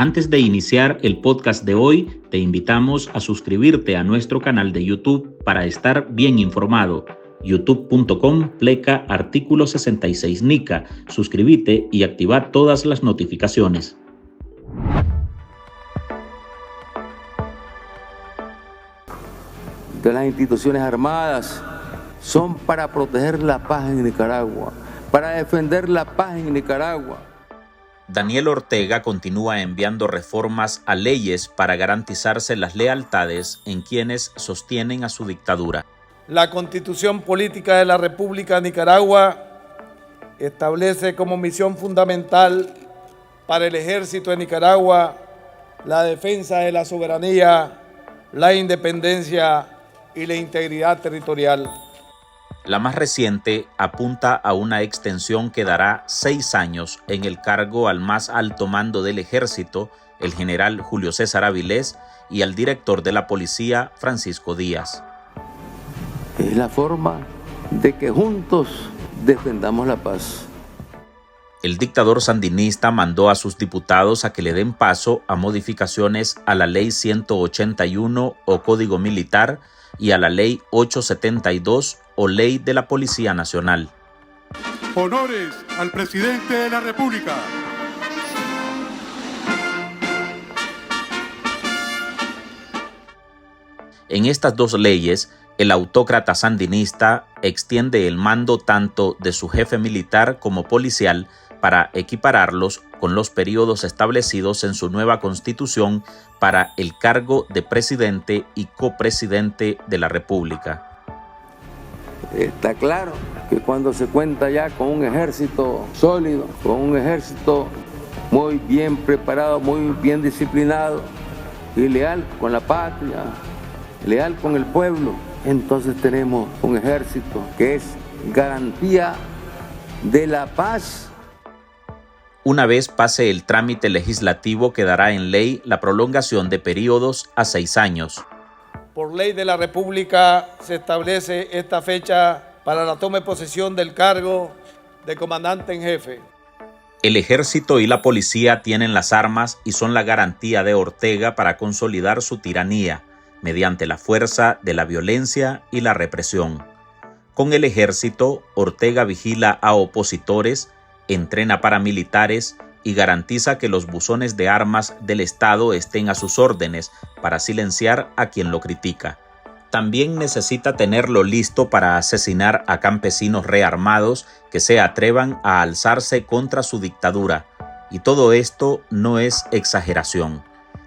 Antes de iniciar el podcast de hoy, te invitamos a suscribirte a nuestro canal de YouTube para estar bien informado. youtube.com/artículo 66 NICA. Suscríbete y activa todas las notificaciones. De las instituciones armadas son para proteger la paz en Nicaragua, para defender la paz en Nicaragua. Daniel Ortega continúa enviando reformas a leyes para garantizarse las lealtades en quienes sostienen a su dictadura. La Constitución Política de la República de Nicaragua establece como misión fundamental para el Ejército de Nicaragua la defensa de la soberanía, la independencia y la integridad territorial. La más reciente apunta a una extensión que dará 6 años en el cargo al más alto mando del Ejército, el general Julio César Avilés, y al director de la Policía, Francisco Díaz. Es la forma de que juntos defendamos la paz. El dictador sandinista mandó a sus diputados a que le den paso a modificaciones a la Ley 181 o Código Militar y a la Ley 872 o Ley de la Policía Nacional. Honores al presidente de la República. En estas dos leyes, el autócrata sandinista extiende el mando tanto de su jefe militar como policial para equipararlos con los periodos establecidos en su nueva constitución para el cargo de presidente y copresidente de la República. Está claro que cuando se cuenta ya con un ejército sólido, con un ejército muy bien preparado, muy bien disciplinado y leal con la patria, leal con el pueblo, entonces tenemos un ejército que es garantía de la paz. Una vez pase el trámite legislativo, quedará en ley la prolongación de periodos a 6 años. Por ley de la República se establece esta fecha para la toma de posesión del cargo de comandante en jefe. El ejército y la policía tienen las armas y son la garantía de Ortega para consolidar su tiranía mediante la fuerza de la violencia y la represión. Con el ejército, Ortega vigila a opositores, entrena paramilitares y garantiza que los buzones de armas del Estado estén a sus órdenes para silenciar a quien lo critica. También necesita tenerlo listo para asesinar a campesinos rearmados que se atrevan a alzarse contra su dictadura. Y todo esto no es exageración.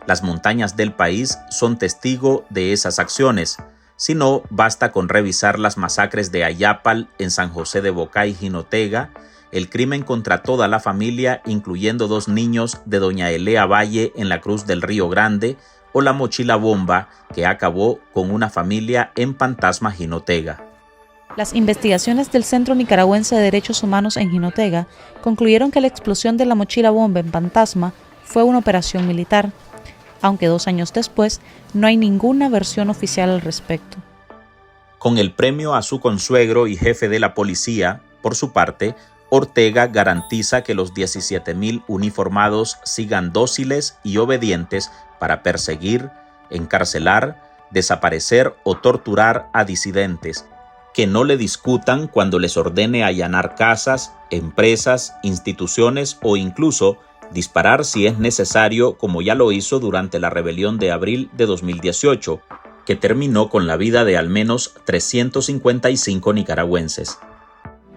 Las montañas del país son testigo de esas acciones. Si no, basta con revisar las masacres de Ayápal en San José de Bocay y Jinotega, el crimen contra toda la familia, incluyendo 2 niños de doña Elea Valle en la Cruz del Río Grande, o la mochila bomba que acabó con una familia en Pantasma, Jinotega. Las investigaciones del Centro Nicaragüense de Derechos Humanos en Jinotega concluyeron que la explosión de la mochila bomba en Pantasma fue una operación militar, aunque 2 años después no hay ninguna versión oficial al respecto. Con el premio a su consuegro y jefe de la policía, por su parte, Ortega garantiza que los 17,000 uniformados sigan dóciles y obedientes para perseguir, encarcelar, desaparecer o torturar a disidentes, que no le discutan cuando les ordene allanar casas, empresas, instituciones o incluso disparar si es necesario, como ya lo hizo durante la rebelión de abril de 2018, que terminó con la vida de al menos 355 nicaragüenses.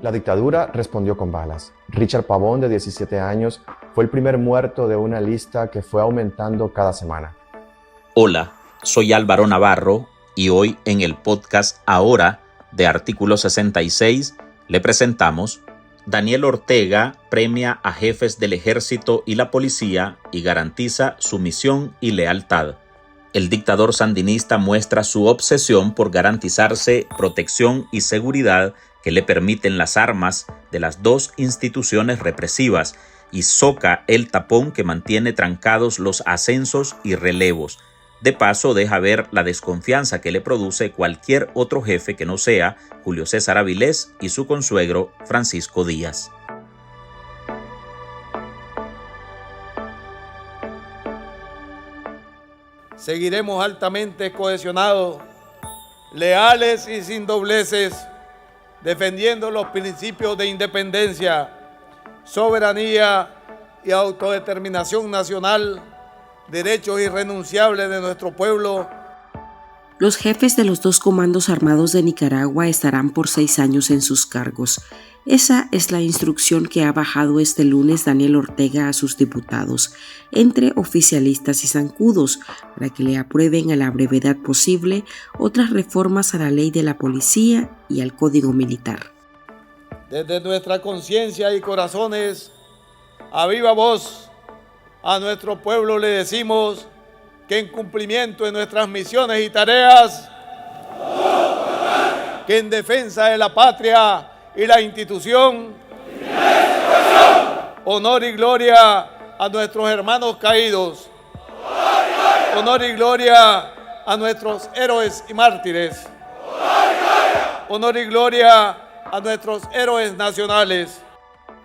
La dictadura respondió con balas. Richard Pavón, de 17 años, fue el primer muerto de una lista que fue aumentando cada semana. Hola, soy Álvaro Navarro y hoy en el podcast Ahora de Artículo 66 le presentamos: Daniel Ortega premia a jefes del ejército y la policía y garantiza sumisión y lealtad. El dictador sandinista muestra su obsesión por garantizarse protección y seguridad que le permiten las armas de las 2 instituciones represivas y soca el tapón que mantiene trancados los ascensos y relevos. De paso, deja ver la desconfianza que le produce cualquier otro jefe que no sea Julio César Avilés y su consuegro Francisco Díaz. seguiremos altamente cohesionados, leales y sin dobleces, defendiendo los principios de independencia, soberanía y autodeterminación nacional, derechos irrenunciables de nuestro pueblo. Los jefes de los dos comandos armados de Nicaragua estarán por 6 años en sus cargos. Esa es la instrucción que ha bajado este lunes Daniel Ortega a sus diputados, entre oficialistas y zancudos, para que le aprueben a la brevedad posible otras reformas a la ley de la policía y al Código Militar. Desde nuestra conciencia y corazones, a viva voz, a nuestro pueblo le decimos que en cumplimiento de nuestras misiones y tareas, que en defensa de la patria y la institución, honor y gloria a nuestros hermanos caídos, honor y gloria a nuestros héroes y mártires, honor y gloria a nuestros héroes nacionales.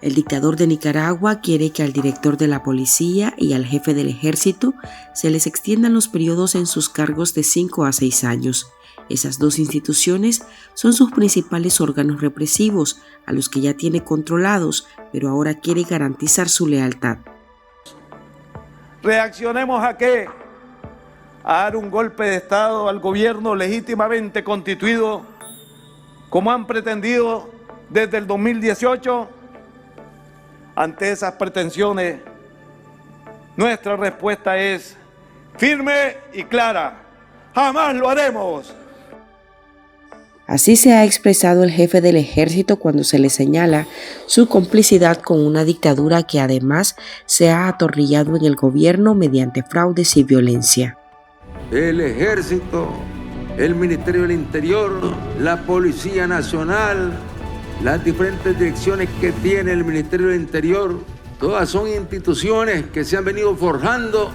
El dictador de Nicaragua quiere que al director de la policía y al jefe del ejército se les extiendan los periodos en sus cargos de 5 a 6 años. Esas dos instituciones son sus principales órganos represivos, a los que ya tiene controlados, pero ahora quiere garantizar su lealtad. ¿Reaccionemos a qué? A dar un golpe de Estado al gobierno legítimamente constituido, como han pretendido desde el 2018. Ante esas pretensiones, nuestra respuesta es firme y clara. ¡Jamás lo haremos! Así se ha expresado el jefe del ejército cuando se le señala su complicidad con una dictadura que además se ha atornillado en el gobierno mediante fraudes y violencia. El ejército, el Ministerio del Interior, la Policía Nacional, las diferentes direcciones que tiene el Ministerio del Interior, todas son instituciones que se han venido forjando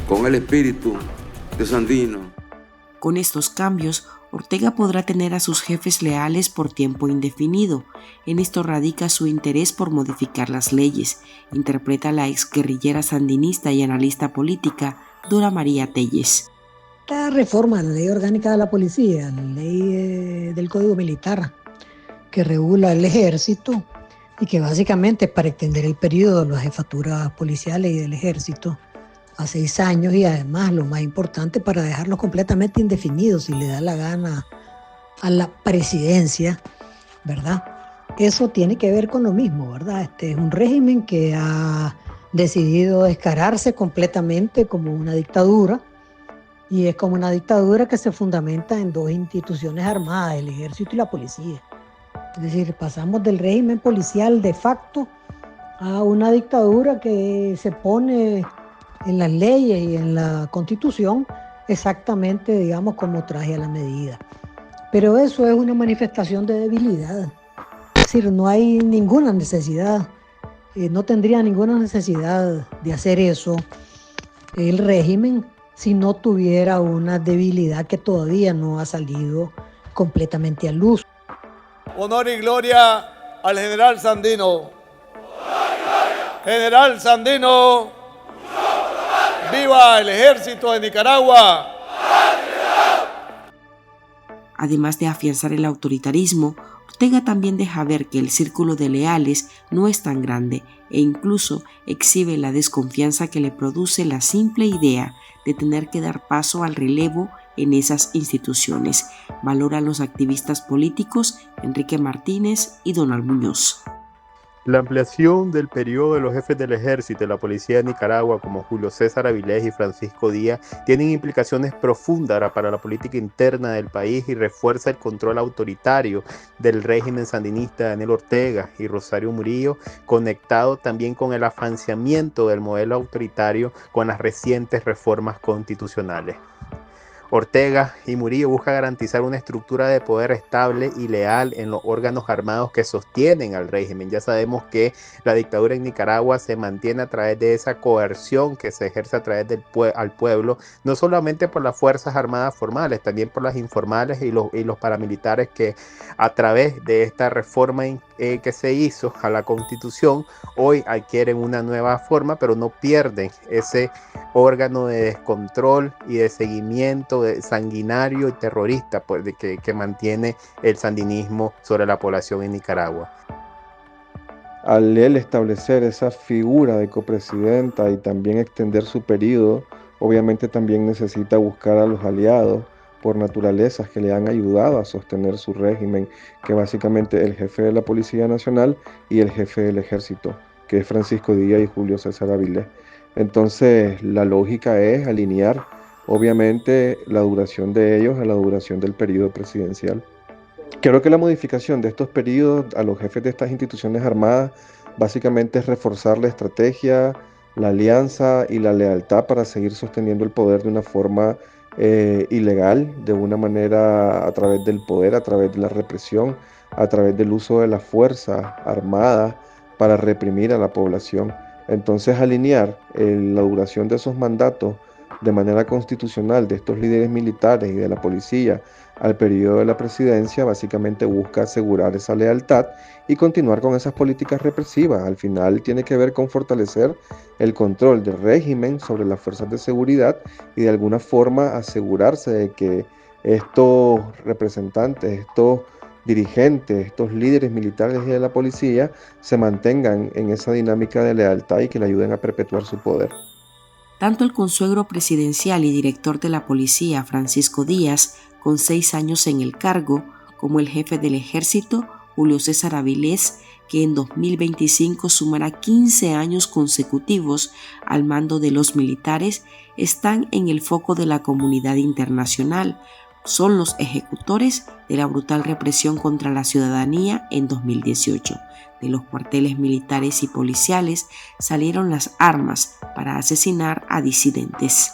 con el espíritu de Sandino. Con estos cambios, Ortega podrá tener a sus jefes leales por tiempo indefinido. En esto radica su interés por modificar las leyes, interpreta la exguerrillera sandinista y analista política Dora María Telles. Esta reforma a la ley orgánica de la policía, la ley del Código Militar, que regula el ejército y que básicamente es para extender el periodo de las jefaturas policiales y del ejército a 6 años y además lo más importante para dejarlos completamente indefinidos si le da la gana a la presidencia, ¿verdad? Eso tiene que ver con lo mismo, ¿verdad? Este es un régimen que ha decidido descararse completamente como una dictadura y es como una dictadura que se fundamenta en 2 instituciones armadas, el ejército y la policía. Es decir, pasamos del régimen policial de facto a una dictadura que se pone en las leyes y en la Constitución exactamente, digamos, como traje a la medida. Pero eso es una manifestación de debilidad. Es decir, no hay ninguna necesidad, no tendría ninguna necesidad de hacer eso el régimen si no tuviera una debilidad que todavía no ha salido completamente a luz. Honor y gloria al general Sandino. General Sandino, ¡viva el ejército de Nicaragua! Además de afianzar el autoritarismo, Ortega también deja ver que el círculo de leales no es tan grande e incluso exhibe la desconfianza que le produce la simple idea de tener que dar paso al relevo en esas instituciones, valoran los activistas políticos Enrique Martínez y Donald Muñoz. La ampliación del periodo de los jefes del ejército y la policía de Nicaragua como Julio César Avilés y Francisco Díaz tienen implicaciones profundas para la política interna del país y refuerza el control autoritario del régimen sandinista de Daniel Ortega y Rosario Murillo, conectado también con el afianzamiento del modelo autoritario con las recientes reformas constitucionales. Ortega y Murillo buscan garantizar una estructura de poder estable y leal en los órganos armados que sostienen al régimen. Ya sabemos que la dictadura en Nicaragua se mantiene a través de esa coerción que se ejerce a través del al pueblo, no solamente por las fuerzas armadas formales, también por las informales y los paramilitares que a través de esta reforma que se hizo a la Constitución, hoy adquieren una nueva forma, pero no pierden ese órgano de descontrol y de seguimiento sanguinario y terrorista pues, que mantiene el sandinismo sobre la población en Nicaragua. Al él establecer esa figura de copresidenta y también extender su periodo, obviamente también necesita buscar a los aliados por naturaleza que le han ayudado a sostener su régimen, que básicamente el jefe de la Policía Nacional y el jefe del Ejército, que es Francisco Díaz y Julio César Avilés. Entonces la lógica es alinear obviamente la duración de ellos a la duración del periodo presidencial. Creo que la modificación de estos periodos a los jefes de estas instituciones armadas básicamente es reforzar la estrategia, la alianza y la lealtad para seguir sosteniendo el poder de una forma ilegal, de una manera a través del poder, a través de la represión, a través del uso de la fuerza armada para reprimir a la población. Entonces alinear la duración de esos mandatos de manera constitucional de estos líderes militares y de la policía al periodo de la presidencia básicamente busca asegurar esa lealtad y continuar con esas políticas represivas. Al final tiene que ver con fortalecer el control del régimen sobre las fuerzas de seguridad y de alguna forma asegurarse de que estos representantes, estos dirigentes, estos líderes militares y de la policía se mantengan en esa dinámica de lealtad y que le ayuden a perpetuar su poder. Tanto el consuegro presidencial y director de la policía, Francisco Díaz, con 6 años en el cargo, como el jefe del ejército, Julio César Avilés, que en 2025 sumará 15 años consecutivos al mando de los militares, están en el foco de la comunidad internacional. Son los ejecutores de la brutal represión contra la ciudadanía en 2018. De los cuarteles militares y policiales salieron las armas para asesinar a disidentes.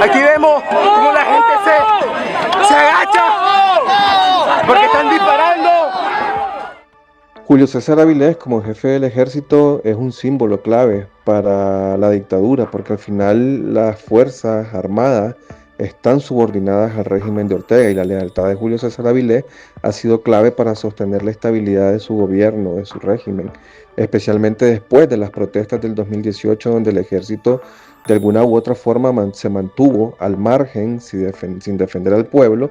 Aquí vemos cómo la gente se agacha porque están disparando. Julio César Avilés, como jefe del ejército, es un símbolo clave para la dictadura, porque al final las fuerzas armadas están subordinadas al régimen de Ortega y la lealtad de Julio César Avilés ha sido clave para sostener la estabilidad de su gobierno, de su régimen, especialmente después de las protestas del 2018, donde el ejército de alguna u otra forma se mantuvo al margen sin defender al pueblo,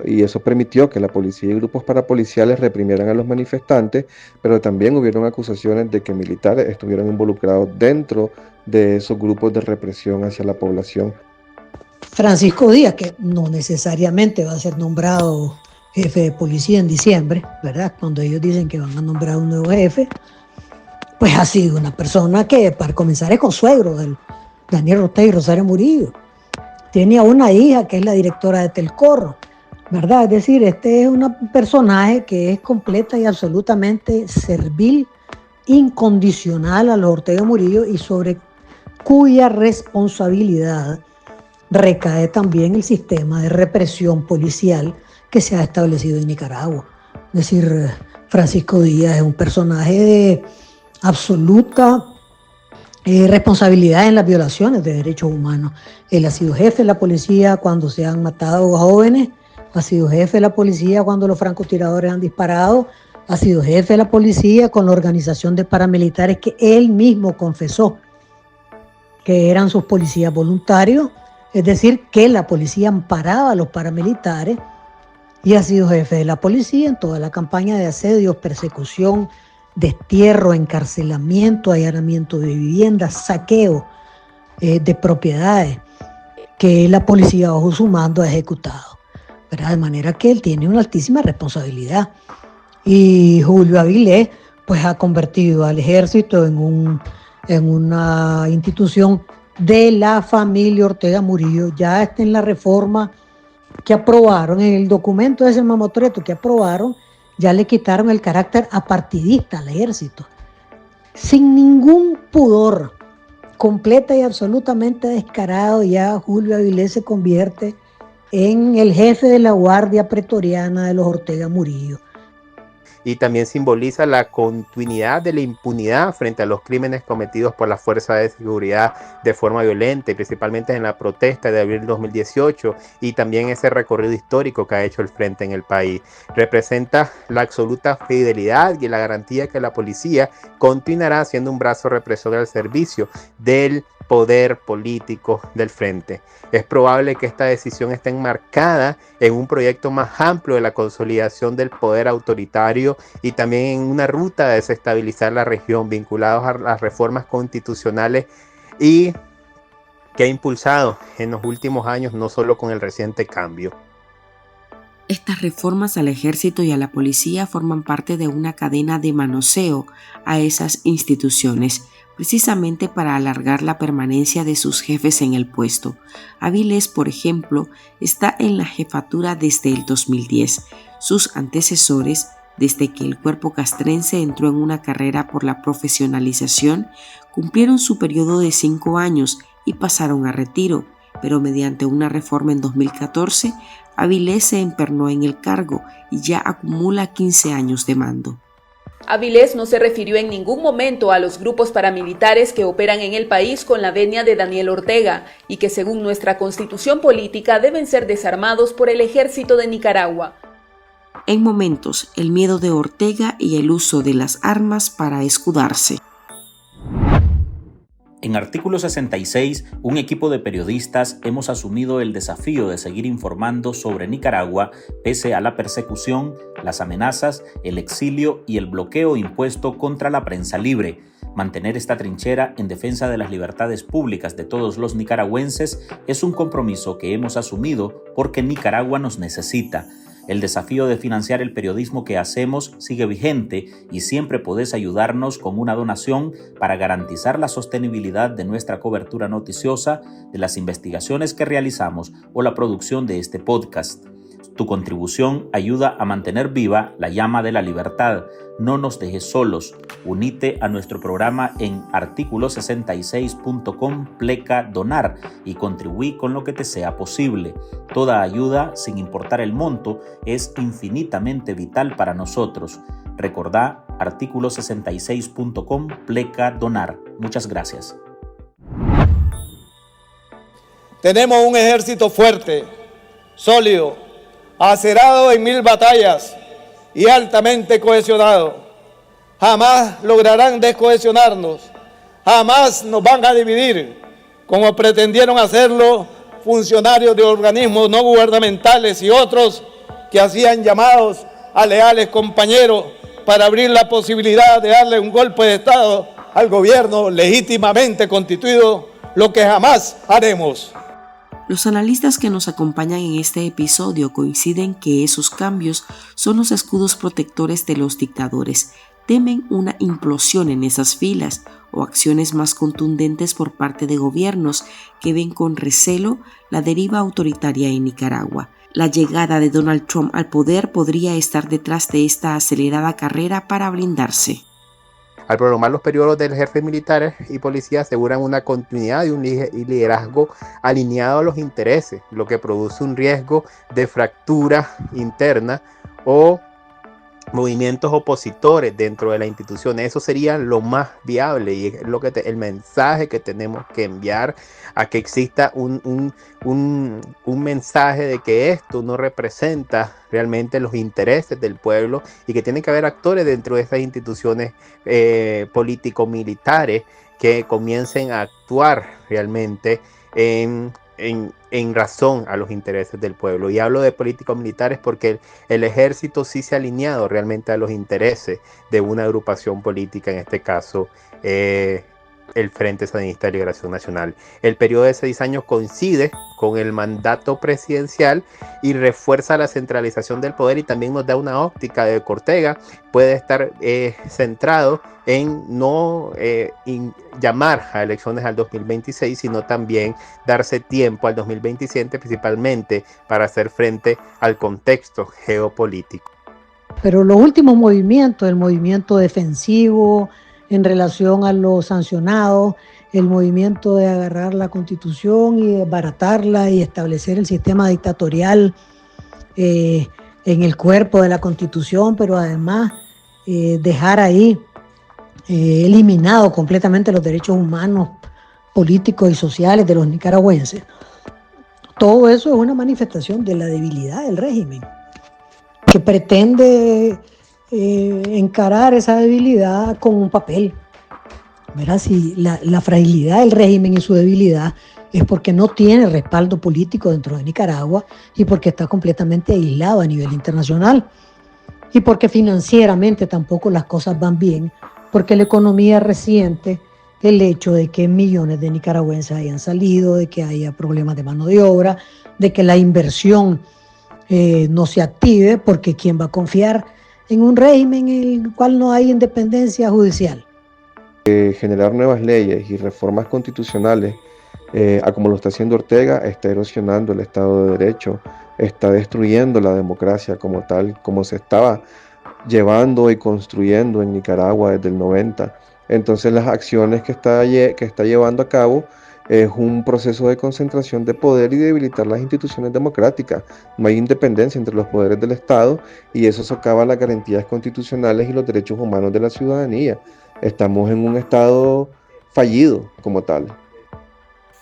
y eso permitió que la policía y grupos parapoliciales reprimieran a los manifestantes, pero también hubieron acusaciones de que militares estuvieron involucrados dentro de esos grupos de represión hacia la población. Francisco Díaz, que no necesariamente va a ser nombrado jefe de policía en diciembre, ¿verdad? Cuando ellos dicen que van a nombrar un nuevo jefe, pues ha sido una persona que, para comenzar, es consuegro del Daniel Ortega y Rosario Murillo. Tiene una hija que es la directora de Telcorro, ¿verdad? Es decir, este es un personaje que es completa y absolutamente servil, incondicional a los Ortega Murillo y sobre cuya responsabilidad recae también el sistema de represión policial que se ha establecido en Nicaragua. Es decir, Francisco Díaz es un personaje de absoluta responsabilidad en las violaciones de derechos humanos. Él ha sido jefe de la policía cuando se han matado jóvenes, ha sido jefe de la policía cuando los francotiradores han disparado, ha sido jefe de la policía con la organización de paramilitares que él mismo confesó que eran sus policías voluntarios, es decir, que la policía amparaba a los paramilitares, y ha sido jefe de la policía en toda la campaña de asedios, persecución, destierro, encarcelamiento, allanamiento de viviendas, saqueo de propiedades que la policía bajo su mando ha ejecutado, ¿verdad? De manera que él tiene una altísima responsabilidad. Y Julio Avilés pues ha convertido al ejército en una institución de la familia Ortega Murillo. Ya está en la reforma que aprobaron, en el documento de ese mamotreto que aprobaron, ya le quitaron el carácter apartidista al ejército. Sin ningún pudor, completa y absolutamente descarado, ya Julio Avilés se convierte en el jefe de la Guardia Pretoriana de los Ortega Murillo. y también simboliza la continuidad de la impunidad frente a los crímenes cometidos por las fuerzas de seguridad de forma violenta, y principalmente en la protesta de abril 2018 y también ese recorrido histórico que ha hecho el Frente en el país. Representa la absoluta fidelidad y la garantía que la policía continuará siendo un brazo represor al servicio del poder político del Frente. Es probable que esta decisión esté enmarcada en un proyecto más amplio de la consolidación del poder autoritario y también en una ruta de desestabilizar la región, vinculados a las reformas constitucionales y que ha impulsado en los últimos años, no solo con el reciente cambio. Estas reformas al ejército y a la policía forman parte de una cadena de manoseo a esas instituciones, precisamente para alargar la permanencia de sus jefes en el puesto. Avilés, por ejemplo, está en la jefatura desde el 2010. Sus antecesores, desde que el cuerpo castrense entró en una carrera por la profesionalización, cumplieron su periodo de 5 años y pasaron a retiro, pero mediante una reforma en 2014, Avilés se empernó en el cargo y ya acumula 15 años de mando. Avilés no se refirió en ningún momento a los grupos paramilitares que operan en el país con la venia de Daniel Ortega y que según nuestra constitución política deben ser desarmados por el ejército de Nicaragua. En momentos, el miedo de Ortega y el uso de las armas para escudarse. En Artículo 66, un equipo de periodistas hemos asumido el desafío de seguir informando sobre Nicaragua pese a la persecución, las amenazas, el exilio y el bloqueo impuesto contra la prensa libre. Mantener esta trinchera en defensa de las libertades públicas de todos los nicaragüenses es un compromiso que hemos asumido porque Nicaragua nos necesita. El desafío de financiar el periodismo que hacemos sigue vigente y siempre podés ayudarnos con una donación para garantizar la sostenibilidad de nuestra cobertura noticiosa, de las investigaciones que realizamos o la producción de este podcast. Tu contribución ayuda a mantener viva la llama de la libertad. No nos dejes solos. Unite a nuestro programa en articulo66.com/donar y contribuí con lo que te sea posible. Toda ayuda, sin importar el monto, es infinitamente vital para nosotros. Recordá articulo66.com/donar. Muchas gracias. Tenemos un ejército fuerte, sólido, acerado en 1000 batallas y altamente cohesionado. Jamás lograrán descohesionarnos, jamás nos van a dividir, como pretendieron hacerlo funcionarios de organismos no gubernamentales y otros que hacían llamados a leales compañeros para abrir la posibilidad de darle un golpe de Estado al gobierno legítimamente constituido, lo que jamás haremos. Los analistas que nos acompañan en este episodio coinciden que esos cambios son los escudos protectores de los dictadores. Temen una implosión en esas filas o acciones más contundentes por parte de gobiernos que ven con recelo la deriva autoritaria en Nicaragua. La llegada de Donald Trump al poder podría estar detrás de esta acelerada carrera para blindarse. Al prolongar los periodos del jefe militar y policía aseguran una continuidad y un liderazgo alineado a los intereses, lo que produce un riesgo de fractura interna o movimientos opositores dentro de la institución. Eso sería lo más viable y es lo que el mensaje que tenemos que enviar, a que exista un mensaje de que esto no representa realmente los intereses del pueblo y que tiene que haber actores dentro de estas instituciones político-militares que comiencen a actuar realmente en razón a los intereses del pueblo. Y hablo de políticos militares porque el ejército sí se ha alineado realmente a los intereses de una agrupación política, en este caso el Frente Sandinista de Liberación Nacional. El periodo de 6 años coincide con el mandato presidencial y refuerza la centralización del poder, y también nos da una óptica de que Ortega puede estar centrado en no llamar a elecciones al 2026, sino también darse tiempo al 2027, principalmente para hacer frente al contexto geopolítico. Pero los últimos movimientos, el movimiento defensivo en relación a los sancionados, el movimiento de agarrar la Constitución y desbaratarla y establecer el sistema dictatorial en el cuerpo de la Constitución, pero además dejar ahí eliminado completamente los derechos humanos, políticos y sociales de los nicaragüenses. Todo eso es una manifestación de la debilidad del régimen, que pretende encarar esa debilidad con un papel. Verás, si la fragilidad del régimen y su debilidad es porque no tiene respaldo político dentro de Nicaragua y porque está completamente aislado a nivel internacional y porque financieramente tampoco las cosas van bien, porque la economía resiente el hecho de que millones de nicaragüenses hayan salido, de que haya problemas de mano de obra, de que la inversión no se active, porque ¿quién va a confiar en un régimen en el cual no hay independencia judicial? Generar nuevas leyes y reformas constitucionales, a como lo está haciendo Ortega, está erosionando el Estado de Derecho, está destruyendo la democracia como tal, como se estaba llevando y construyendo en Nicaragua desde el 90. Entonces las acciones que está llevando a cabo es un proceso de concentración de poder y debilitar las instituciones democráticas. No hay independencia entre los poderes del Estado y eso socava las garantías constitucionales y los derechos humanos de la ciudadanía. Estamos en un Estado fallido como tal.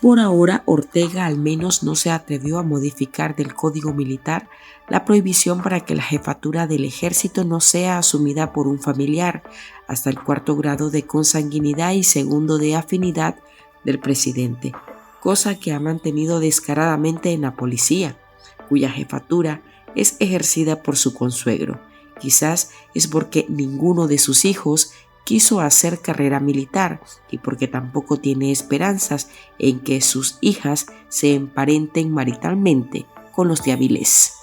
Por ahora, Ortega al menos no se atrevió a modificar del Código Militar la prohibición para que la jefatura del ejército no sea asumida por un familiar hasta el 4º grado de consanguinidad y 2º de afinidad del presidente, cosa que ha mantenido descaradamente en la policía, cuya jefatura es ejercida por su consuegro. Quizás es porque ninguno de sus hijos quiso hacer carrera militar y porque tampoco tiene esperanzas en que sus hijas se emparenten maritalmente con los de Avilés.